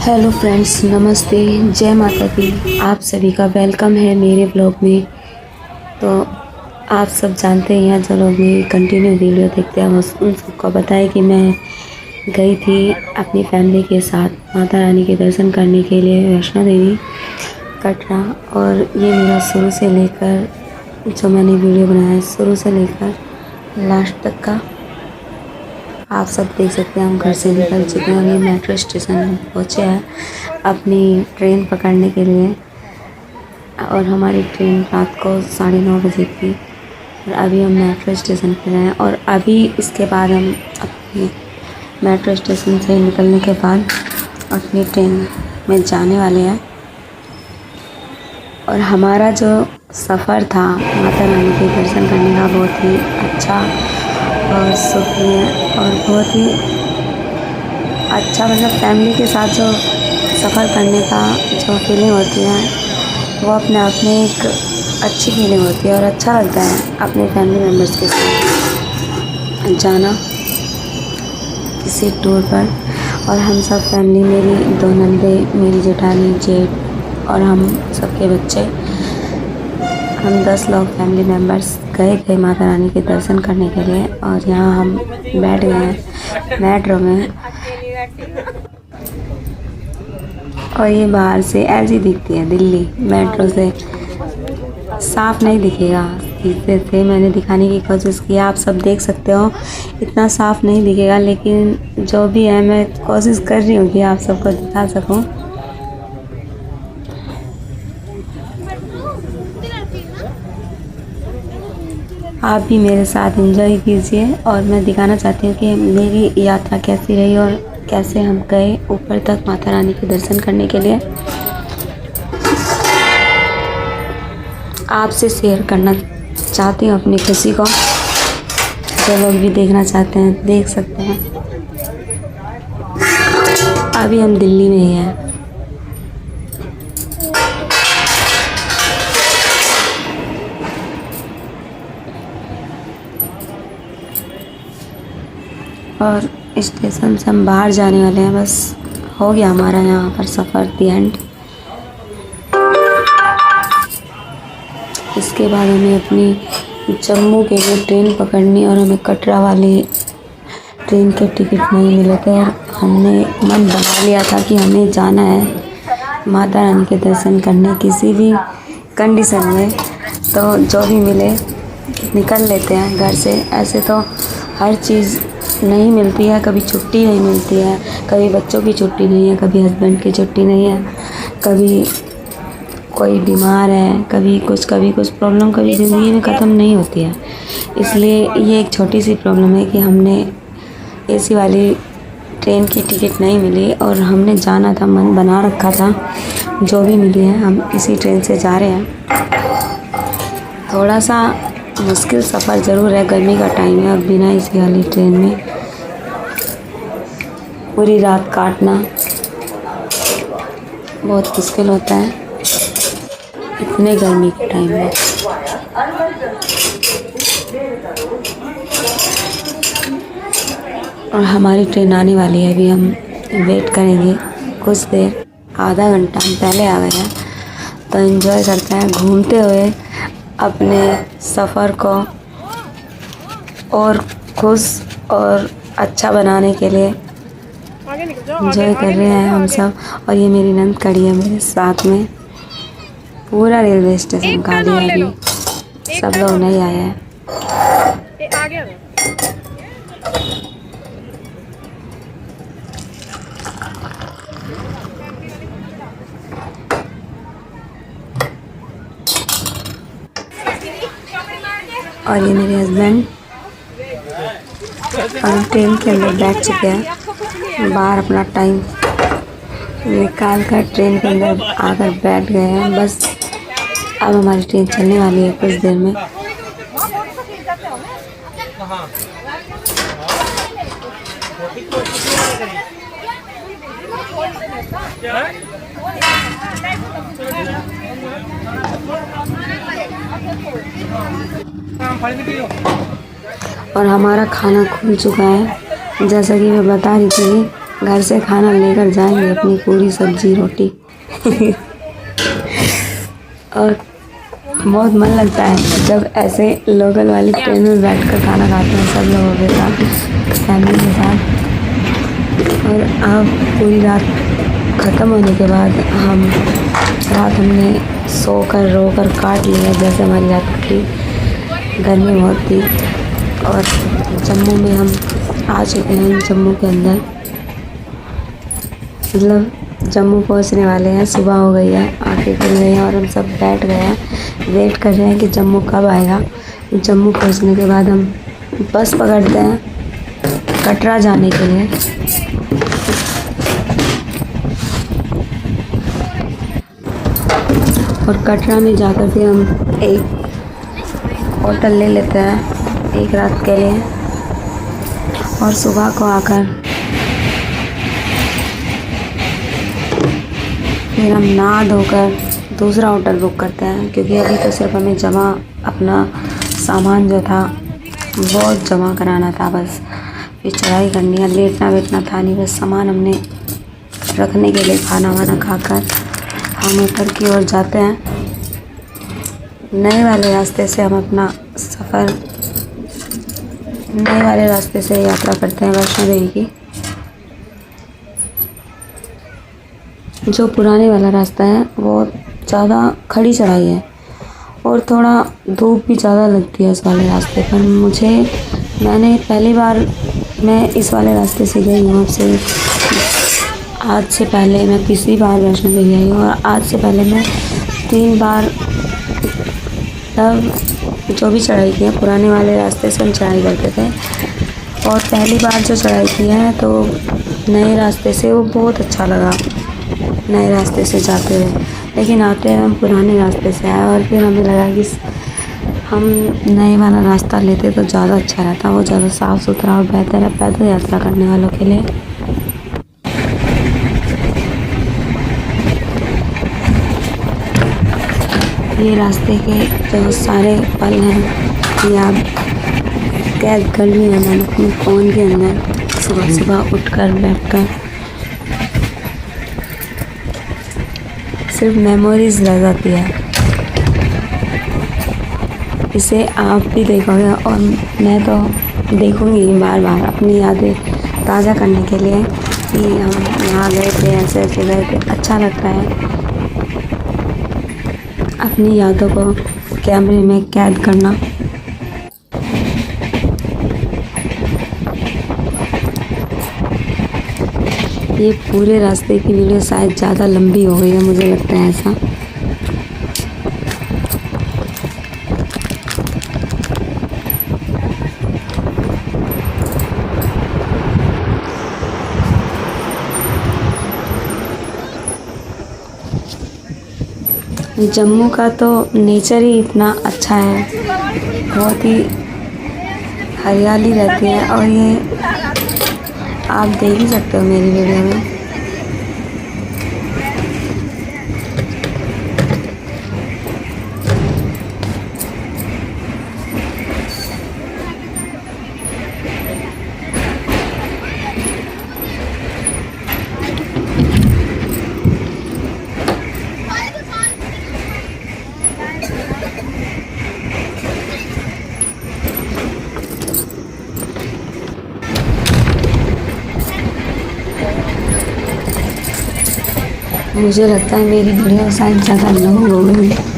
Hello friends, नमस्ते, जय माता दी। आप सभी का वेलकम है मेरे ब्लॉग में। तो आप सब जानते हैं, यहाँ जो लोग मेरी कंटिन्यू वीडियो देखते हैं उन सबको बताया कि मैं गई थी अपनी फैमिली के साथ माता रानी के दर्शन करने के लिए वैष्णो देवी कटरा। और ये मेरा शुरू से लेकर जो मैंने वीडियो बनाया है, शुरू से लेकर लास्ट तक का आप सब देख सकते हैं। हम घर से निकल चुके हैं और ये मेट्रो स्टेशन पहुँचे हैं अपनी ट्रेन पकड़ने के लिए। और हमारी ट्रेन रात को 9:30 बजे थी और अभी हम मेट्रो स्टेशन पर हैं। और अभी इसके बाद हम अपनी मेट्रो स्टेशन से निकलने के बाद अपनी ट्रेन में जाने वाले हैं। और हमारा जो सफ़र था माता रानी के दर्शन करने का बहुत ही अच्छा और सुखमय और बहुत ही अच्छा, मतलब फैमिली के साथ जो सफ़र करने का जो फीलिंग होती है वो अपने आप में एक अच्छी फीलिंग होती है। और अच्छा लगता है अपने फैमिली मेम्बर्स के साथ जाना किसी टूर पर। और हम सब फैमिली, मेरी 2 नंदे, मेरी जेठानी, जेठ और हम सबके बच्चे, हम 10 लोग फैमिली मेम्बर्स गए थे माता रानी के दर्शन करने के लिए। और यहाँ हम बैठ गए हैं मेट्रो में। और ये बाहर से ऐसी दिखती है दिल्ली, मेट्रो से साफ नहीं दिखेगा। सीधे से मैंने दिखाने की कोशिश की, आप सब देख सकते हो, इतना साफ नहीं दिखेगा, लेकिन जो भी है मैं कोशिश कर रही हूँ कि आप सबको दिखा सकूँ। आप भी मेरे साथ एंजॉय कीजिए। और मैं दिखाना चाहती हूँ कि मेरी यात्रा कैसी रही और कैसे हम गए ऊपर तक माता रानी के दर्शन करने के लिए। आपसे शेयर करना चाहती हूँ अपनी खुशी को। जो लोग भी देखना चाहते हैं देख सकते हैं। अभी हम दिल्ली में ही हैं। और स्टेशन से हम बाहर जाने वाले हैं। बस हो गया हमारा यहाँ पर सफ़र दी एंड। इसके बाद हमें अपनी जम्मू के लिए ट्रेन पकड़नी और हमें कटरा वाली ट्रेन के टिकट नहीं मिले थे। और हमने मन बना लिया था कि हमें जाना है माता रानी के दर्शन करने किसी भी कंडीशन में। तो जो भी मिले निकल लेते हैं घर से। ऐसे तो हर चीज़ नहीं मिलती है, कभी छुट्टी नहीं मिलती है, कभी बच्चों की छुट्टी नहीं है, कभी हस्बैंड की छुट्टी नहीं है, कभी कोई बीमार है, कभी कुछ प्रॉब्लम कभी ज़िंदगी में ख़त्म नहीं होती है। इसलिए ये एक छोटी सी प्रॉब्लम है कि हमने एसी वाली ट्रेन की टिकट नहीं मिली और हमने जाना था, मन बना रखा था। जो भी मिली है हम इसी ट्रेन से जा रहे हैं। थोड़ा सा मुश्किल सफ़र ज़रूर है, गर्मी का टाइम है और बिना एसी वाली ट्रेन में पूरी रात काटना बहुत मुश्किल होता है इतने गर्मी के टाइम में। और हमारी ट्रेन आने वाली है, अभी हम वेट करेंगे कुछ देर, आधा घंटा। हम पहले आ गए हैं तो एंजॉय करते हैं घूमते हुए अपने सफ़र को और खुश और अच्छा बनाने के लिए एंजॉय कर रहे हैं हम सब। और ये मेरी नंद खड़ी है मेरे साथ में। पूरा रेलवे स्टेशन खाली है, अभी सब लोग नहीं आए हैं। और ये मेरे हस्बैंड हम ट्रेन के अंदर बैठ चुके हैं। बाहर अपना टाइम निकाल कर ट्रेन के अंदर आकर बैठ गए हैं। बस अब हमारी ट्रेन चलने वाली है कुछ देर में। और हमारा खाना खुल चुका है। जैसा कि मैं बता रही थी घर से खाना लेकर जाएंगे, अपनी पूरी सब्जी रोटी और बहुत मन लगता है जब ऐसे लोकल वाली ट्रेन में बैठकर खाना खाते हैं सब लोगों के साथ, फैमिली के साथ। और अब पूरी रात ख़त्म होने के बाद रात हमने सोकर रोकर काट लिया जैसे हमारी रात कटी। गर्मी बहुत थी और जम्मू में हम आ चुके हैं। जम्मू के अंदर मतलब जम्मू पहुंचने वाले हैं, सुबह हो गई है, आंखें खुल गई हैं और हम सब बैठ गए हैं, वेट कर रहे हैं कि जम्मू कब आएगा। जम्मू पहुंचने के बाद हम बस पकड़ते हैं कटरा जाने के लिए। और कटरा में जाकर फिर हम एक होटल ले लेते हैं एक रात के लिए और सुबह को आकर फिर हम नहा धोकर दूसरा होटल बुक करते हैं, क्योंकि अभी तो सिर्फ हमें जमा अपना सामान जो था वो जमा कराना था, बस फिर चढ़ाई करनी है। लेटना वेटना था नहीं, बस सामान हमने रखने के लिए खाना वाना खाकर हम ऊपर की ओर जाते हैं। नए वाले रास्ते से हम अपना सफ़र नए वाले रास्ते से यात्रा करते हैं वैष्णो देवी की। जो पुराने वाला रास्ता है वो ज़्यादा खड़ी चढ़ाई है और थोड़ा धूप भी ज़्यादा लगती है इस वाले रास्ते पर। मैंने पहली बार मैं इस वाले रास्ते से गई हूँ। आपसे आज से पहले मैं तीसरी बार वैष्णो देवी आई हूँ और आज से पहले मैं 3 बार तब जो भी चढ़ाई की है पुराने वाले रास्ते से हम चढ़ाई करते थे। और पहली बार जो चढ़ाई की है तो नए रास्ते से वो बहुत अच्छा लगा, नए रास्ते से जाते हुए। लेकिन आते हैं हम पुराने रास्ते से आए और फिर हमें लगा कि हम नए वाला रास्ता लेते तो ज़्यादा अच्छा रहता, वो ज़्यादा साफ़ सुथरा और बेहतर है पैदल यात्रा करने वालों के लिए। ये रास्ते के जो सारे पल हैं ये आप कैद कर लिए हैं मैंने अपने फ़ोन के अंदर। सुबह सुबह उठकर बैठकर सिर्फ मेमोरीज़ रह जाती है। इसे आप भी देखोगे और मैं तो देखूँगी बार बार अपनी यादें ताज़ा करने के लिए कि हम यहाँ गए थे, ऐसे ऐसे गए थे। अच्छा लगता है अपनी यादों को कैमरे में कैद करना। ये पूरे रास्ते की वीडियो शायद ज़्यादा लंबी हो गई है, मुझे लगता है ऐसा। जम्मू का तो नेचर ही इतना अच्छा है, बहुत ही हरियाली रहती है और ये आप देख ही सकते हो मेरी वीडियो में। मुझे लगता है मेरी वीडियो शायद ज़्यादा लंबी हो गई।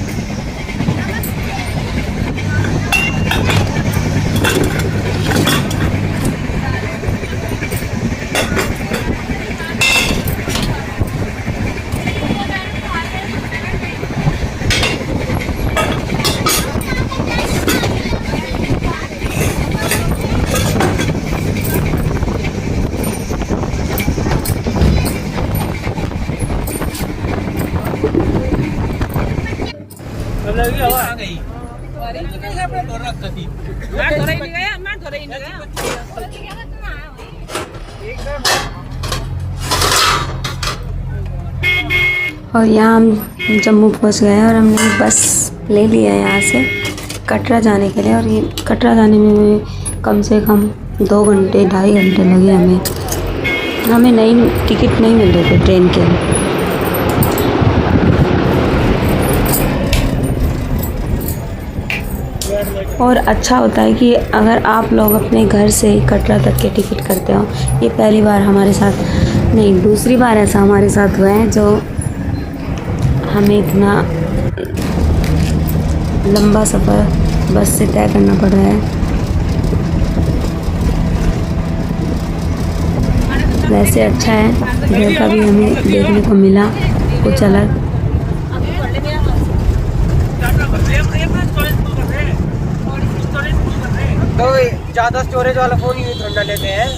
और यहाँ हम जम्मू पहुँच गए हैं और हमने बस ले लिया है यहाँ से कटरा जाने के लिए। और ये कटरा जाने में कम से कम 2 घंटे 2.5 घंटे लगे हमें। हमें नई टिकट नहीं मिल रहे थे ट्रेन के। और अच्छा होता है कि अगर आप लोग अपने घर से कटरा तक के टिकट करते हो। ये पहली बार हमारे साथ नहीं, दूसरी बार ऐसा हमारे साथ हुआ है जो हमें इतना लंबा सफ़र बस से तय करना पड़ रहा है। वैसे अच्छा है, घर का भी हमें देखने को मिला कुछ अलग। तो ज़्यादा स्टोरेज वाला फ़ोन ही ठंडा लेते हैं।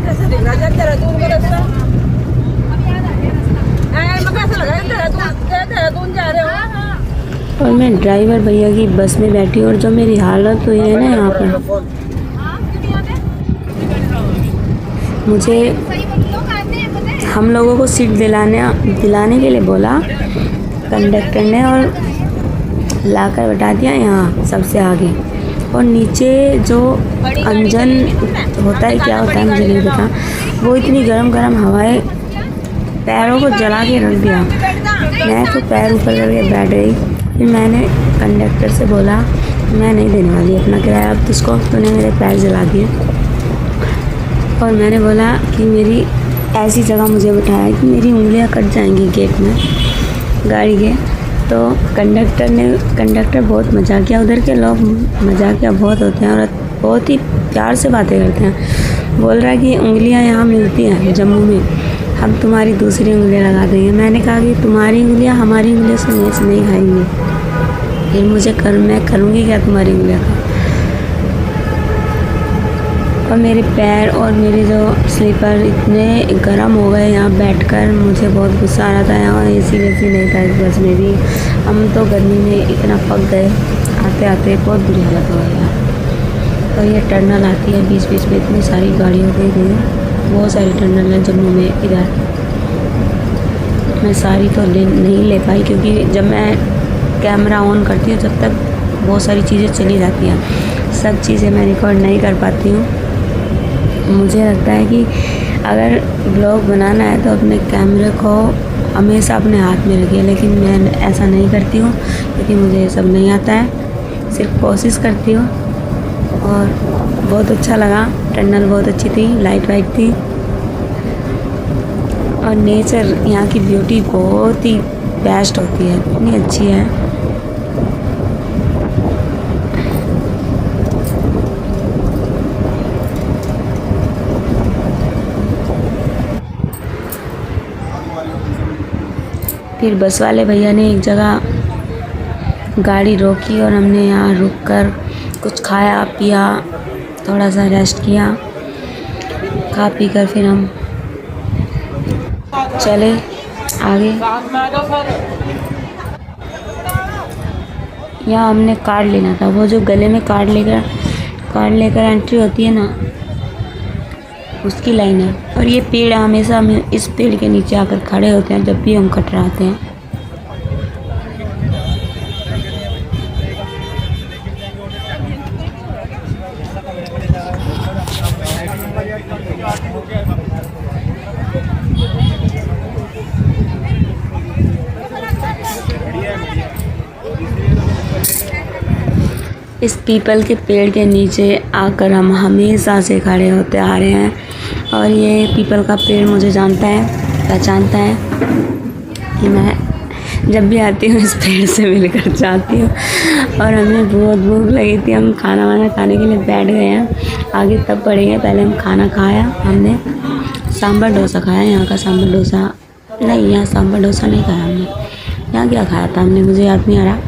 कैसे दिख रहा है देहरादून का रास्ता? कैसा लगा देहरादून जा रहे हो? और मैं ड्राइवर भैया की बस में बैठी हूँ और जो मेरी हालत हुई है ना यहाँ पर, मुझे हम लोगों को सीट दिलाने के लिए बोला कंडक्टर ने और लाकर बैठा दिया यहाँ सबसे आगे। और नीचे जो इंजन होता है, क्या होता है मुझे नहीं पता, वो इतनी गरम हवाएं पैरों को जला के रख दिया। मैं तो पैर ऊपर करके बैठ गई। फिर मैंने कंडक्टर से बोला मैं नहीं देने वाली अपना किराया, अब तुझको, तूने मेरे पैर जला दिए। और मैंने बोला कि मेरी ऐसी जगह मुझे बिठाया कि मेरी उंगलियां कट जाएंगी गेट में गाड़ी के। तो कंडक्टर बहुत मजाकिया, उधर के लोग मजाकिया बहुत होते हैं और बहुत ही प्यार से बातें करते हैं। बोल रहा है कि उंगलियां यहाँ मिलती हैं जम्मू में, हम तुम्हारी दूसरी उंगलियां लगा देंगे। मैंने कहा कि तुम्हारी उंगलियां हमारी उंगलियों से मैच नहीं खाएंगी, फिर मैं करूँगी क्या तुम्हारी उंगलियां का। और मेरे पैर और मेरे जो स्लीपर इतने गर्म हो गए यहाँ बैठकर, मुझे बहुत गुस्सा आ रहा था। यहाँ एसी वेसी नहीं था इस बस में भी, हम तो गर्मी में इतना पक गए, आते आते बहुत बुरी हालत हो गई यार। और ये टनल आती है बीच बीच में, इतनी सारी गाड़ियों के लिए, बहुत सारी टनल है जम्मू में इधर। मैं सारी तो नहीं ले पाई क्योंकि जब मैं कैमरा ऑन करती हूँ तब तक बहुत सारी चीज़ें चली जाती हैं, सब चीज़ें मैं रिकॉर्ड नहीं कर पाती हूँ। मुझे लगता है कि अगर ब्लॉग बनाना है तो अपने कैमरे को हमेशा अपने हाथ में रखिए, लेकिन मैं ऐसा नहीं करती हूँ क्योंकि मुझे ये सब नहीं आता है, सिर्फ कोशिश करती हूँ। और बहुत अच्छा लगा, टनल बहुत अच्छी थी, लाइट वाइट थी और नेचर यहाँ की ब्यूटी बहुत ही बेस्ट होती है, इतनी अच्छी है। फिर बस वाले भैया ने एक जगह गाड़ी रोकी और हमने यहाँ रुककर कुछ खाया पिया, थोड़ा सा रेस्ट किया, खा पी कर फिर हम चले आगे। यहाँ हमने कार्ड लेना था, वो जो गले में कार्ड लेकर एंट्री होती है ना, उसकी लाइन है। और ये पेड़ हमेशा हम इस पेड़ के नीचे आकर खड़े होते हैं जब भी हम कटरा आते हैं। इस पीपल के पेड़ के नीचे आकर हम हमेशा से खड़े होते आ रहे हैं। और ये पीपल का पेड़ मुझे जानता है, पहचानता है कि मैं जब भी आती हूँ इस पेड़ से मिलकर जाती हूँ। और हमें बहुत भूख लगी थी, हम खाना वाना खाने के लिए बैठ गए हैं, आगे तब बढ़ेंगे। पहले हम खाना खाया, हमने सांभर डोसा खाया। यहाँ का सांभर डोसा नहीं, यहाँ सांभर डोसा नहीं खाया हमने। यहाँ क्या खाया था हमने, मुझे याद नहीं आ रहा।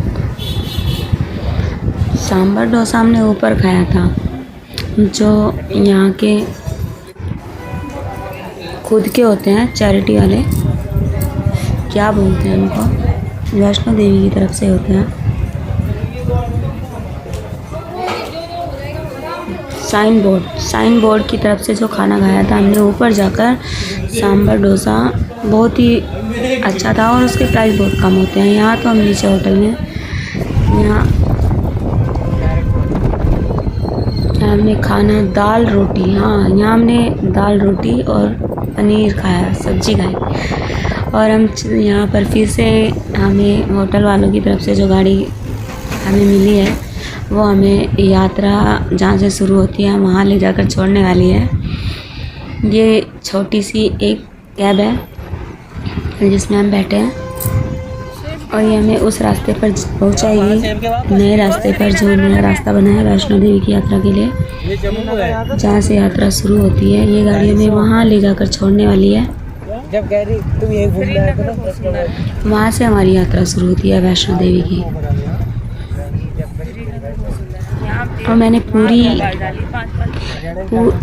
सांभर डोसा हमने ऊपर खाया था, जो यहाँ के खुद के होते हैं, चैरिटी वाले, क्या बोलते हैं उनको, वैष्णो देवी की तरफ से होते हैं। साइन बोर्ड की तरफ से जो खाना खाया था हमने ऊपर जाकर, सांभर डोसा बहुत ही अच्छा था और उसके प्राइस बहुत कम होते हैं। यहाँ तो हम नीचे होटल में, यहाँ हमने खाना दाल रोटी, हाँ यहाँ हमने दाल रोटी और पनीर खाया, सब्जी खाई। और हम यहाँ पर फिर से हमें होटल वालों की तरफ से जो गाड़ी हमें मिली है वो हमें यात्रा जहाँ से शुरू होती है वहाँ ले जाकर छोड़ने वाली है। ये छोटी सी एक कैब है जिसमें हम बैठे हैं और ये हमें उस रास्ते पर पहुंचाएगी, नए रास्ते पर जो नया रास्ता बना है वैष्णो देवी की यात्रा के लिए, जहाँ से यात्रा शुरू होती है। ये गाड़ी हमें वहाँ ले जाकर छोड़ने वाली है। जब कह रही तुम यहीं घूम रहे हो, वहाँ से हमारी यात्रा शुरू होती है वैष्णो देवी की। और मैंने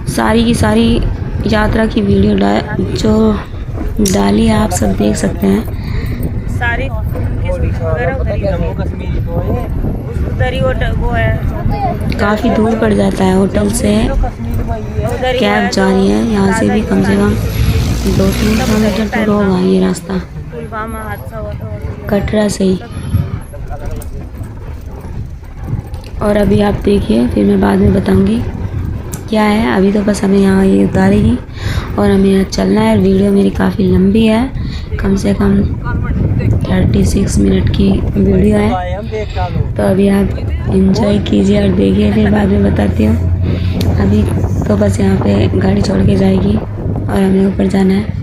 सारी की सारी यात्रा की वीडियो जो डाली है, आप सब देख सकते हैं। सारी उधर ही वो है, काफ़ी दूर पड़ जाता है होटल से। कैब जा रही है यहाँ से भी कम से कम 2-3 किलोमीटर दूर होगा ये रास्ता, पुलवामा हादसा हुआ था कटरा से ही। और अभी आप देखिए, फिर मैं बाद में बताऊंगी क्या है। अभी तो बस हमें यहाँ ये उतारेगी और हमें यहाँ चलना है। वीडियो मेरी काफ़ी लंबी है, कम से कम 36 मिनट की वीडियो है, तो अभी आप एंजॉय कीजिए और देखिए, फिर बाद में बताती हूँ। अभी तो बस यहाँ पे गाड़ी छोड़ के जाएगी और हमें ऊपर जाना है।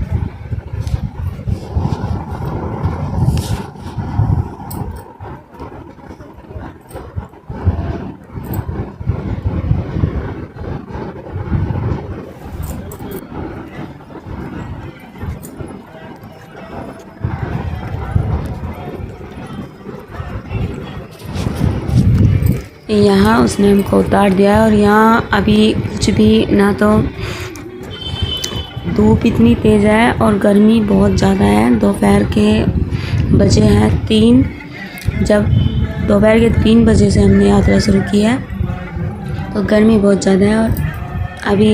यहाँ उसने हमको उतार दिया है और यहाँ अभी कुछ भी ना, तो धूप इतनी तेज़ है और गर्मी बहुत ज़्यादा है। दोपहर के बजे हैं 3, जब दोपहर के 3 बजे से हमने यात्रा शुरू की है तो गर्मी बहुत ज़्यादा है। और अभी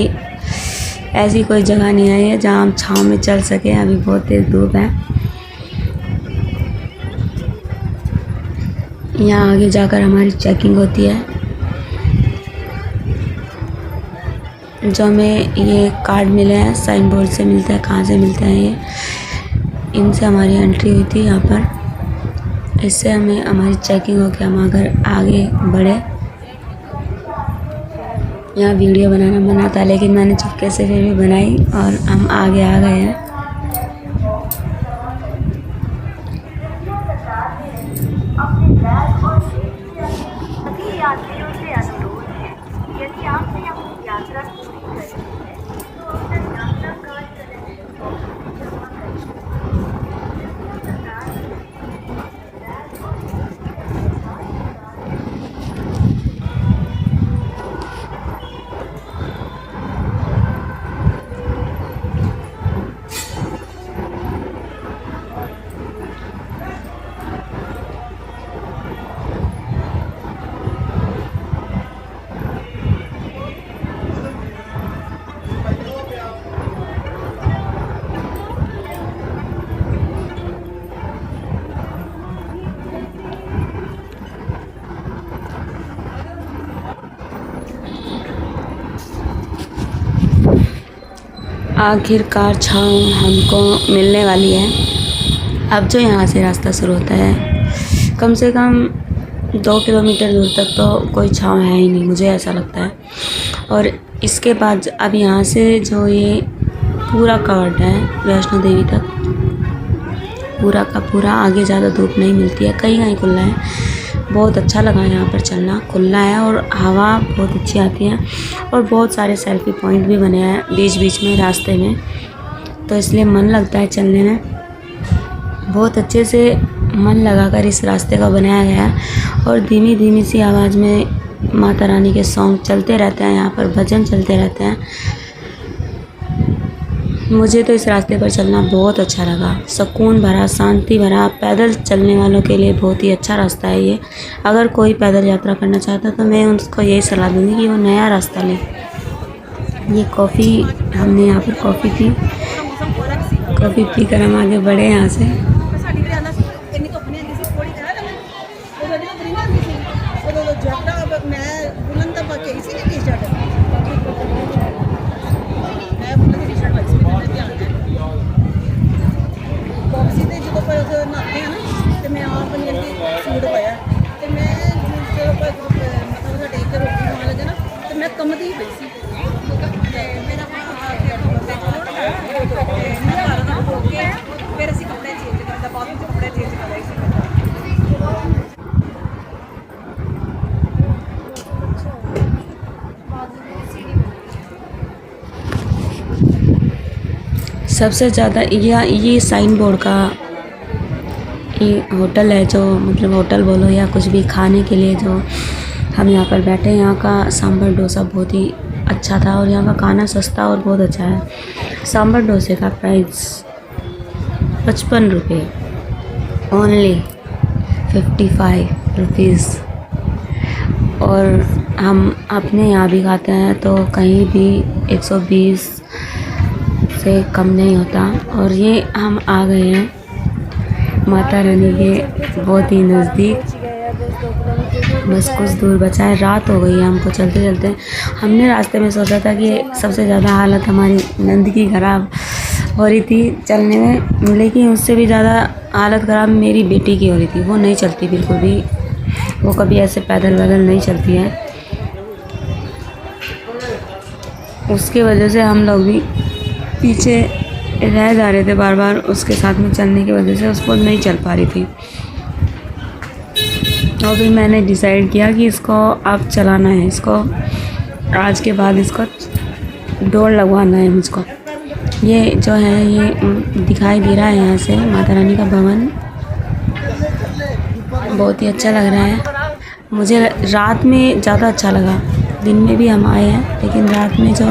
ऐसी कोई जगह नहीं आई है जहाँ हम छाँव में चल सकें, अभी बहुत तेज़ धूप है। यहाँ आगे जाकर हमारी चेकिंग होती है, जो हमें ये कार्ड मिले हैं, साइन बोर्ड से मिलता है। कहाँ से मिलते हैं ये, इनसे हमारी एंट्री हुई थी यहाँ पर। इससे हमें हमारी चेकिंग हो के हम अगर आगे बढ़े। यहाँ वीडियो बनाना मना था, लेकिन मैंने चुपके से फिर भी बनाई और हम आगे आ गए हैं। यात्रियों से अनुरोध है, यदि आपने अपनी यात्रा पूरी कर ली है तो अपना यात्रा कार्ड कलेक्शन बॉक्स में जमा आखिरकार छाँव हमको मिलने वाली है। अब जो यहाँ से रास्ता शुरू होता है, कम से कम 2 किलोमीटर दूर तक तो कोई छाँव है ही नहीं, मुझे ऐसा लगता है। और इसके बाद अब यहाँ से जो ये पूरा कवर्ड है वैष्णो देवी तक, पूरा का पूरा, आगे ज़्यादा धूप नहीं मिलती है, कहीं कहीं खुला है। बहुत अच्छा लगा यहाँ पर चलना, खुला है और हवा बहुत अच्छी आती है। और बहुत सारे सेल्फी पॉइंट भी बने हैं बीच बीच में रास्ते में, तो इसलिए मन लगता है चलने में। बहुत अच्छे से मन लगाकर इस रास्ते का बनाया गया है। और धीमी धीमी सी आवाज़ में माता रानी के सॉन्ग चलते रहते हैं, यहाँ पर भजन चलते रहते हैं। मुझे तो इस रास्ते पर चलना बहुत अच्छा लगा, सुकून भरा, शांति भरा। पैदल चलने वालों के लिए बहुत ही अच्छा रास्ता है ये। अगर कोई पैदल यात्रा करना चाहता तो मैं उनको यही सलाह दूँगी कि वो नया रास्ता ले। ये कॉफ़ी, हमने यहाँ पर कॉफ़ी पी कर हम आगे बढ़े यहाँ से। मैं बुलंद दबा के इसी ने टी शर्ट फिर ਅਸੀਂ ਕੱਪੜੇ ਚੇਂਜ ਕਰਦਾ ਬਾਅਦ ਵਿੱਚ ਕੱਪੜੇ ਚੇਂਜ ਕਰਦਾ ਸੀ। सबसे ज़्यादा ये साइन बोर्ड का ये होटल है, जो मतलब होटल बोलो या कुछ भी खाने के लिए जो हम यहाँ पर बैठे, यहाँ का सांभर डोसा बहुत ही अच्छा था और यहाँ का खाना सस्ता और बहुत अच्छा है। सांभर डोसे का प्राइस 55 रुपये, ओनली 55 रुपीज़। और हम अपने यहाँ भी खाते हैं तो कहीं भी 120 से कम नहीं होता। और ये हम आ गए हैं माता रानी के बहुत ही नज़दीक, बस कुछ दूर बचा है। रात हो गई है हमको चलते चलते। हमने रास्ते में सोचा था कि सबसे ज़्यादा हालत हमारी नंद की ख़राब हो रही थी चलने में, लेकिन उससे भी ज़्यादा हालत ख़राब मेरी बेटी की हो रही थी। वो नहीं चलती बिल्कुल भी, वो कभी ऐसे पैदल वैदल नहीं चलती है। उसकी वजह से हम लोग भी पीछे रह जा रहे थे बार बार, उसके साथ में चलने की वजह से उसको नहीं चल पा रही थी। और फिर मैंने डिसाइड किया कि इसको अब चलाना है, इसको आज के बाद इसको दौड़ लगवाना है मुझको। ये जो है ये दिखाई दे रहा है यहाँ से माता रानी का भवन, बहुत ही अच्छा लग रहा है। मुझे रात में ज़्यादा अच्छा लगा, दिन में भी हम आए हैं लेकिन रात में जो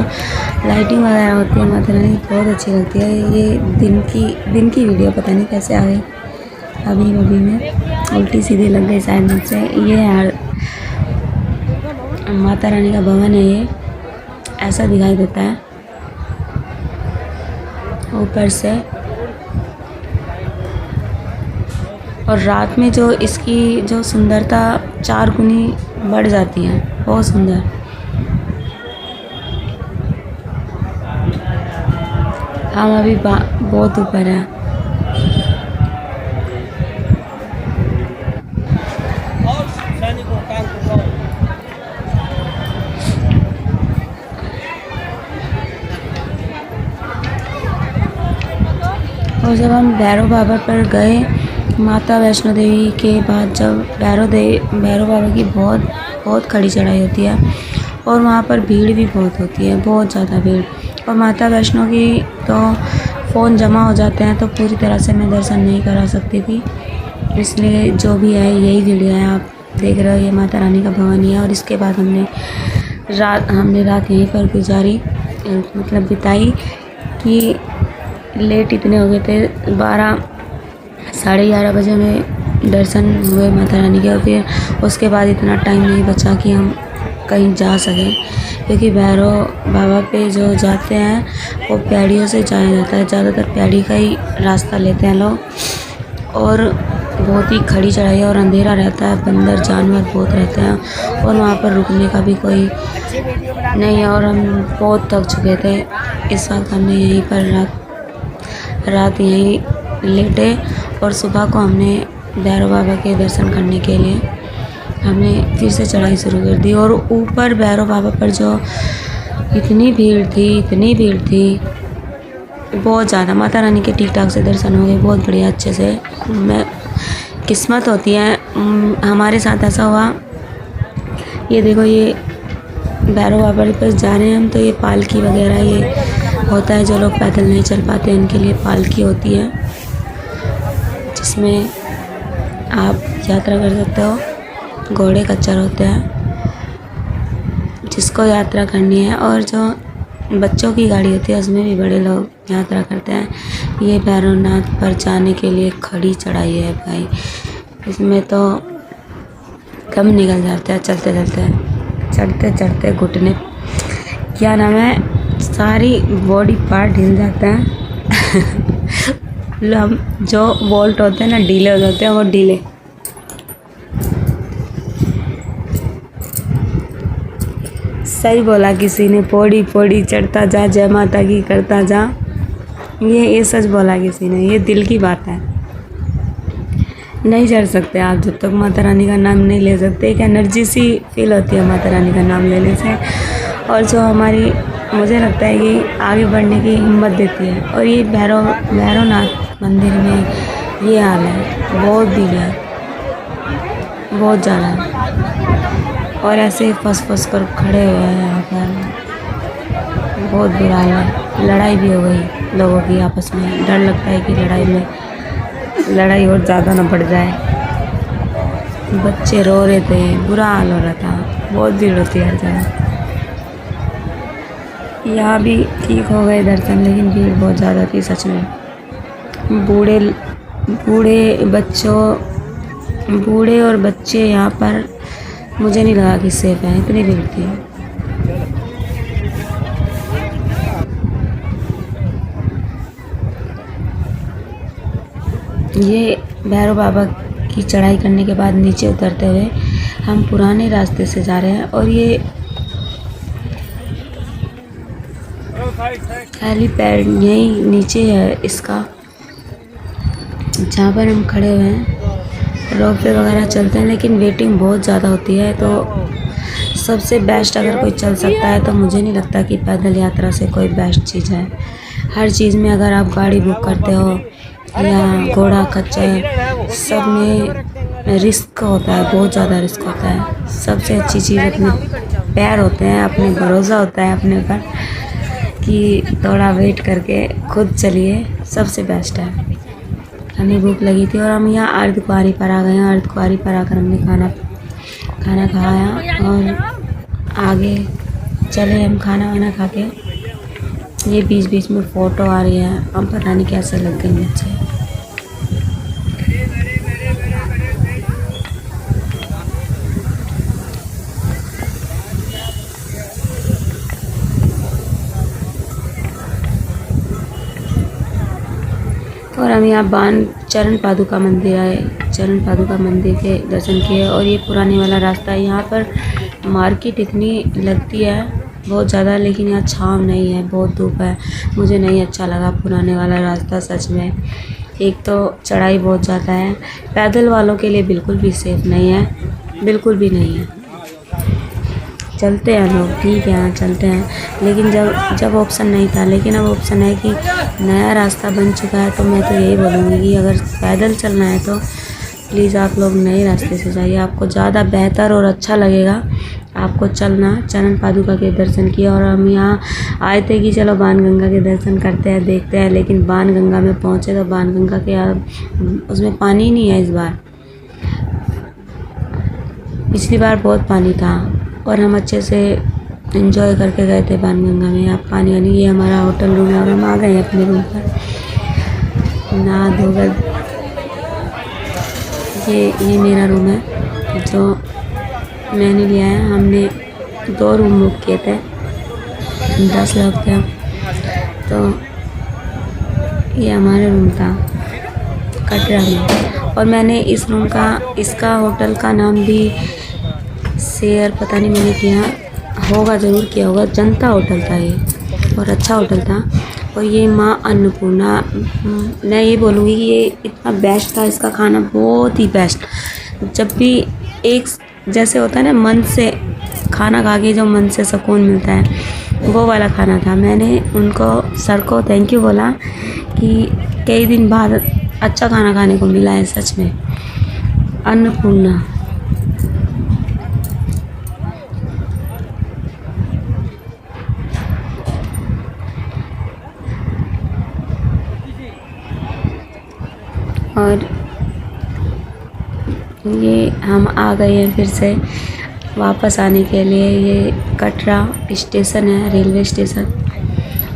लाइटिंग वगैरह होती है माता रानी की बहुत अच्छी लगती है। ये दिन की वीडियो पता नहीं कैसे आ गई अभी में, उल्टी सीधी लग गई शायद मुझसे। ये यार माता रानी का भवन है, ये ऐसा दिखाई देता है ऊपर से। और रात में जो इसकी जो सुंदरता 4 गुनी बढ़ जाती है, बहुत सुंदर। हम अभी बहुत ऊपर है। और जब हम भैरव बाबा पर गए, माता वैष्णो देवी के बाद जब भैरव बाबा की बहुत खड़ी चढ़ाई होती है और वहाँ पर भीड़ भी बहुत होती है, बहुत ज़्यादा भीड़। और माता वैष्णो की तो फ़ोन जमा हो जाते हैं तो पूरी तरह से मैं दर्शन नहीं करा सकती थी, इसलिए जो भी है यही वीडियो है आप देख रहे हो। ये माता रानी का भवन है। और इसके बाद हमने रात यहीं पर गुजारी, मतलब बिताई कि लेट इतने हो गए थे, 12 साढ़े 11 बजे में दर्शन हुए माता रानी के। और फिर उसके बाद इतना टाइम नहीं बचा कि हम कहीं जा सकें, क्योंकि भैरव बाबा पे जो जाते हैं वो पैड़ियों से जाया जाता है, ज़्यादातर पैड़ी का ही रास्ता लेते हैं लोग। और बहुत ही खड़ी चढ़ाई और अंधेरा रहता है, बंदर जानवर बहुत रहते हैं और वहाँ पर रुकने का भी कोई नहीं है। और हम बहुत थक चुके थे, इस वक्त हमने यहीं पर रात यहीं लेटे और सुबह को हमने भैरव बाबा के दर्शन करने के लिए हमने फिर से चढ़ाई शुरू कर दी। और ऊपर भैरव बाबा पर जो इतनी भीड़ थी बहुत ज़्यादा। माता रानी के ठीक ठाक से दर्शन हो गए, बहुत बढ़िया अच्छे से। किस्मत होती है, हमारे साथ ऐसा हुआ। ये देखो, ये भैरव बाबा के पास जा रहे हैं हम, तो ये पालकी वगैरह ये होता है, जो लोग पैदल नहीं चल पाते उनके लिए पालकी होती है, जिसमें आप यात्रा कर सकते हो। घोड़े खच्चर होते हैं जिसको यात्रा करनी है, और जो बच्चों की गाड़ी होती है उसमें भी बड़े लोग यात्रा करते हैं। ये भैरवनाथ पर जाने के लिए खड़ी चढ़ाई है भाई, इसमें तो कम निकल जाते हैं चढ़ते चढ़ते घुटने क्या नाम है, सारी बॉडी पार्ट हिल जाता है। हम जो वोल्ट होते हैं ना, ढीले हो जाते हैं, वो ढीले। सही बोला किसी ने, पौड़ी पौड़ी चढ़ता जा, जय माता की करता जा। ये सच बोला किसी ने, ये दिल की बात है। नहीं चढ़ सकते आप जब तक माता रानी का नाम नहीं ले सकते। एक एनर्जी सी फील होती है माता रानी का नाम लेने से। और जो हमारी मुझे लगता है कि आगे बढ़ने की हिम्मत देती है। और ये भैरवनाथ मंदिर में ये हाल है, बहुत भीड़ है, बहुत ज़्यादा है। और ऐसे फंस कर खड़े हुए हैं यहाँ पर, बहुत बुरा हाल है। लड़ाई भी हो गई लोगों की आपस में, डर लगता है कि लड़ाई और ज़्यादा ना बढ़ जाए। बच्चे रो रहे थे, बुरा हाल हो रहा था, बहुत भीड़ होती है हर जगह। यहाँ भी ठीक हो गए दर्शन, लेकिन भीड़ बहुत ज़्यादा थी सच में। बूढ़े और बच्चे यहाँ पर मुझे नहीं लगा कि सेफ है, इतनी भीड़ थी। ये भैरव बाबा की चढ़ाई करने के बाद नीचे उतरते हुए हम पुराने रास्ते से जा रहे हैं। और ये हेलीपैड यहीं नीचे है इसका, जहाँ पर हम खड़े हुए हैं। रोपवे वगैरह चलते हैं, लेकिन वेटिंग बहुत ज़्यादा होती है। तो सबसे बेस्ट अगर कोई चल सकता है तो मुझे नहीं लगता कि पैदल यात्रा से कोई बेस्ट चीज़ है। हर चीज़ में अगर आप गाड़ी बुक करते हो या घोड़ा खच्चर, सब में रिस्क होता है, बहुत ज़्यादा रिस्क होता है। सबसे अच्छी चीज़ अपने पैर होते हैं, अपने भरोसा होता है अपने पर कि थोड़ा वेट करके खुद चलिए, सबसे बेस्ट है। हमें भूख लगी थी और हम यहाँ अर्धकुंवारी पर आ गए हैं। अर्धकुंवारी पर आकर हमने खाना खाया और आगे चले हम खाना वाना खा के। ये बीच बीच में फ़ोटो आ रही है, हम पता नहीं कैसे लग गई मुझे। और हम यहाँ चरण पादुका मंदिर आए, चरण पादुका मंदिर के दर्शन किए। और ये पुराने वाला रास्ता है। यहाँ पर मार्केट इतनी लगती है बहुत ज़्यादा, लेकिन यहाँ छाँव नहीं है, बहुत धूप है। मुझे नहीं अच्छा लगा पुराने वाला रास्ता सच में। एक तो चढ़ाई बहुत ज़्यादा है, पैदल वालों के लिए बिल्कुल भी सेफ़ नहीं है, बिल्कुल भी नहीं है। चलते हैं लोग, ठीक है हाँ चलते हैं, लेकिन जब ऑप्शन नहीं था, लेकिन अब ऑप्शन है कि नया रास्ता बन चुका है। तो मैं तो यही बोलूँगी कि अगर पैदल चलना है तो प्लीज़ आप लोग नए रास्ते से जाइए, आपको ज़्यादा बेहतर और अच्छा लगेगा आपको चलना। चरण पादुका के दर्शन किए और हम यहाँ आए थे कि चलो बाणगंगा के दर्शन करते हैं, देखते हैं। लेकिन बाणगंगा में पहुँचे तो बाणगंगा के उसमें पानी ही नहीं है इस बार। पिछली बार बहुत पानी था और हम अच्छे से एंजॉय करके गए थे बाणगंगा में। अब पानी वानी, ये हमारा होटल रूम है और हम आ गए हैं अपने रूम पर नहा धोकर। ये मेरा रूम है जो मैंने लिया है। हमने 2 रूम बुक किए थे, 10 लोग थे। तो ये हमारा रूम था कटरा में। और मैंने इस रूम का, इसका होटल का नाम भी शेयर पता नहीं मैंने किया होगा, ज़रूर किया होगा। जनता होटल था ये, और अच्छा होटल था। और ये माँ अन्नपूर्णा, मैं ये बोलूँगी कि ये इतना बेस्ट था, इसका खाना बहुत ही बेस्ट। जब भी एक जैसे होता है ना, मन से खाना खा के जो मन से सुकून मिलता है, वो वाला खाना था। मैंने उनको सर को थैंक यू बोला कि कई दिन बाद अच्छा खाना खाने को मिला है सच में। अन्नपूर्णा। और ये हम आ गए हैं फिर से वापस आने के लिए। ये कटरा स्टेशन है, रेलवे स्टेशन।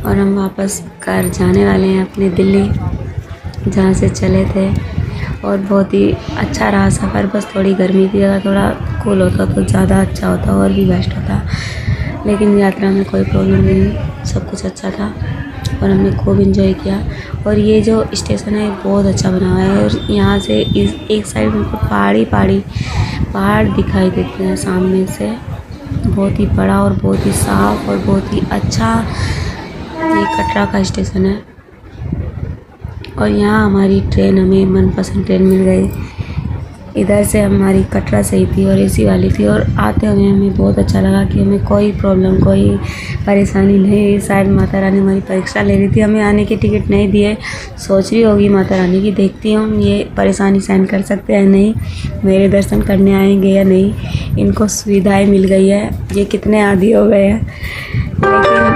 और हम वापस घर जाने वाले हैं अपने दिल्ली, जहाँ से चले थे। और बहुत ही अच्छा रहा सफ़र। बस थोड़ी गर्मी थी, अगर थोड़ा कूल होता तो ज़्यादा अच्छा होता और भी बेस्ट होता। लेकिन यात्रा में कोई प्रॉब्लम नहीं, सब कुछ अच्छा था और हमने खूब एंजॉय किया। और ये जो स्टेशन है बहुत अच्छा बना हुआ है। और यहाँ से एक साइड में पहाड़ दिखाई देते हैं सामने से, बहुत ही बड़ा और बहुत ही साफ़ और बहुत ही अच्छा ये कटरा का स्टेशन है। और यहाँ हमारी ट्रेन, हमें मनपसंद ट्रेन मिल गई इधर से हमारी कटरा सही थी और एसी वाली थी, और आते हुए हमें बहुत अच्छा लगा कि हमें कोई प्रॉब्लम, कोई परेशानी नहीं हुई। शायद माता रानी हमारी परीक्षा ले रही थी, हमें आने की टिकट नहीं दिए। सोच रही होगी माता रानी की, देखती हूँ ये परेशानी सहन कर सकते हैं नहीं, मेरे दर्शन करने आएंगे या नहीं। इनको सुविधाएं मिल गई है, ये कितने आदी हो गए हैं, लेकिन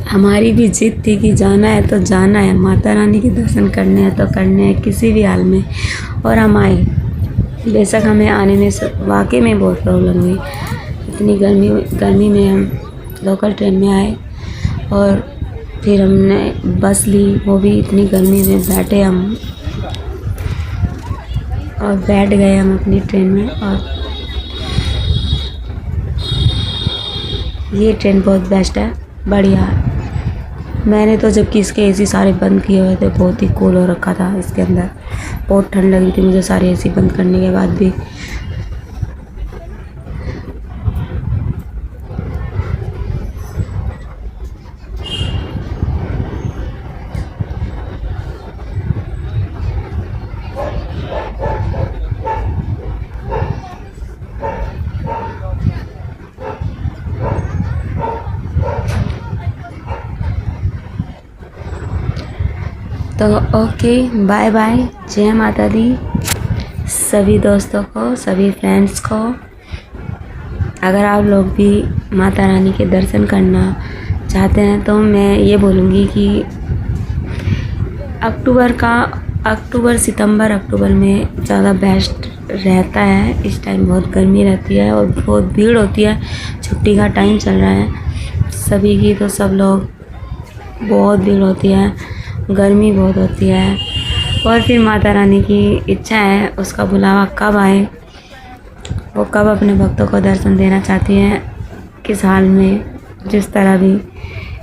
हमारी भी जिद थी कि जाना है तो जाना है, माता रानी के दर्शन करने हैं तो करने हैं किसी भी हाल में। और हम आए, बेशक हमें आने में वाकई में बहुत प्रॉब्लम हुई। इतनी गर्मी में हम लोकल ट्रेन में आए और फिर हमने बस ली, वो भी इतनी गर्मी में बैठे हम, और बैठ गए हम अपनी ट्रेन में। और ये ट्रेन बहुत बेस्ट है, बढ़िया है। मैंने तो जबकि इसके एसी सारे बंद किए हुए थे, बहुत ही कूल हो रखा था इसके अंदर, बहुत ठंड लग रही थी मुझे सारे एसी बंद करने के बाद भी। तो ओके, बाय बाय, जय माता दी सभी दोस्तों को, सभी फ्रेंड्स को। अगर आप लोग भी माता रानी के दर्शन करना चाहते हैं तो मैं ये बोलूँगी कि अक्टूबर में ज़्यादा बेस्ट रहता है। इस टाइम बहुत गर्मी रहती है और बहुत भीड़ होती है, छुट्टी का टाइम चल रहा है सभी की, तो सब लोग, बहुत भीड़ होती है, गर्मी बहुत होती है। और फिर माता रानी की इच्छा है, उसका बुलावा कब आए, वो कब अपने भक्तों को दर्शन देना चाहती हैं, किस हाल में, जिस तरह भी।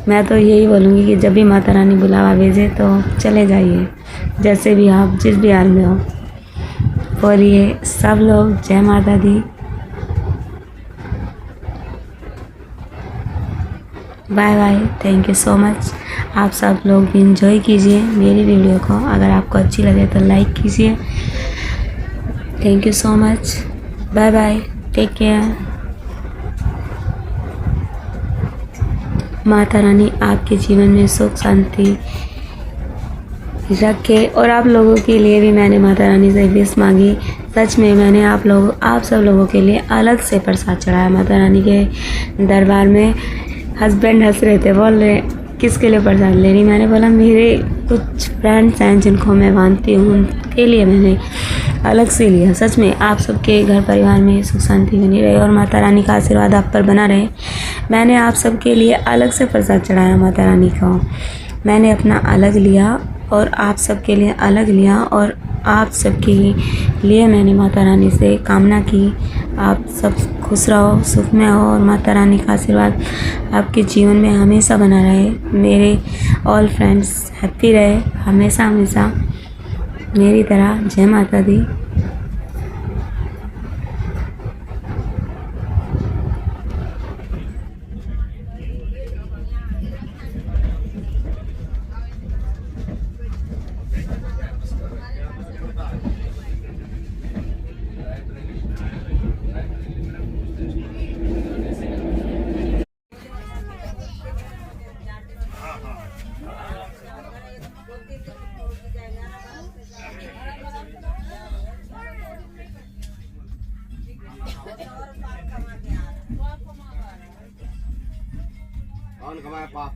मैं तो यही बोलूँगी कि जब भी माता रानी बुलावा भेजे तो चले जाइए, जैसे भी आप जिस भी हाल में हो। और ये सब लोग जय माता दी, bye bye, thank you so much. आप सब लोग भी इंजॉय कीजिए मेरी वीडियो को, अगर आपको अच्छी लगे तो लाइक कीजिए। Thank you so much, bye bye, take care. Mata Rani आपके जीवन में सुख शांति रखे। और आप लोगों के लिए भी मैंने माता रानी से विश मांगी। सच में मैंने आप सब लोगों के लिए अलग से प्रसाद चढ़ाया माता रानी के दरबार में। हस्बैंड हंस रहे थे, बोल रहे किसके लिए प्रसाद ले रही। मैंने बोला मेरे कुछ फ्रेंड्स हैं जिनको मैं मानती हूँ, उनके लिए मैंने अलग से लिया। सच में आप सबके घर परिवार में सुख शांति बनी रहे और माता रानी का आशीर्वाद आप पर बना रहे। मैंने आप सबके लिए अलग से प्रसाद चढ़ाया माता रानी को। मैंने अपना अलग लिया और आप सबके लिए अलग लिया, और आप सबके लिए मैंने माता रानी से कामना की आप सब खुश रहो, सुख में हो, और माता रानी का आशीर्वाद आपके जीवन में हमेशा बना रहे। मेरे ऑल फ्रेंड्स हैप्पी रहे हमेशा हमेशा मेरी तरह। जय माता दी। कौन कमाया पाप?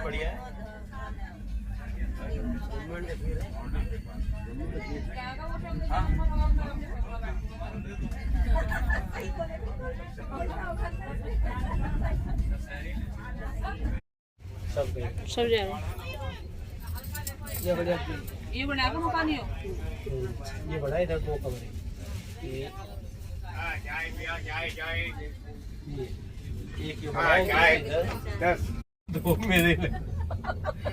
बढ़िया है। सब जा रहे हैं। ये बढ़िया, ये बना के मकान ही हो। ये बड़ा इधर दो कमरे, ये एक ये बड़ा है इधर, दो मेरे लिए।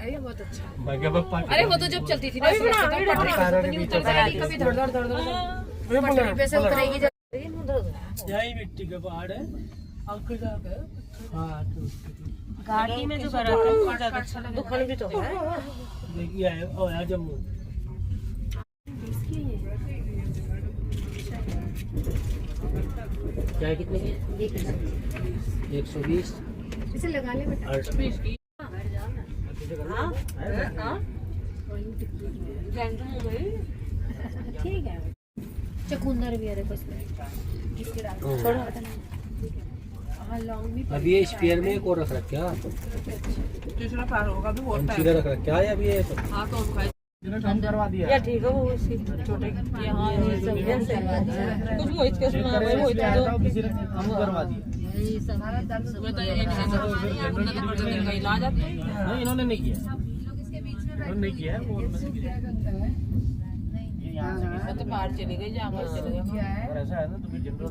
ये बहुत अच्छा। मैं क्या पापा, अरे वो तो जब चलती थी ना, कभी धड़ धड़ धड़ धड़ पे से उतरेगी। यही मिट्टी का पहाड़ है, अंकल का है हाँ तो घाटी में जो करा था वो ज्यादा अच्छा लगा। दुकान भी तो है देखिए आया ओ यार जम्मू क्या है कितने की 120 इसे लगा ले बेटा 820 की ठीक है चकुंदर भी है देखो इसमें इसके डाल थोड़ा हाँ लॉन्ग भी अभी ये स्पेयर में एक और रख रखा है तीसरा पार होगा भी बहुत सीधा रख रखा है अभी ये तो हाँ तो हम खाए कम करवा दिया या ठीक है वो उसी छोटे यहाँ ये सब ऐसे कुछ वो इसके सुना भाई वो इतना तो किसी ने कम करवा दिया वो तो एक से का इलाज आता है। नहीं इन्होंने नहीं किया इन्होंने नहीं किया है वो ये यहाँ से वो तो पार चले गए जहाँ चले गए और ऐसा है ना तो फिर जनरल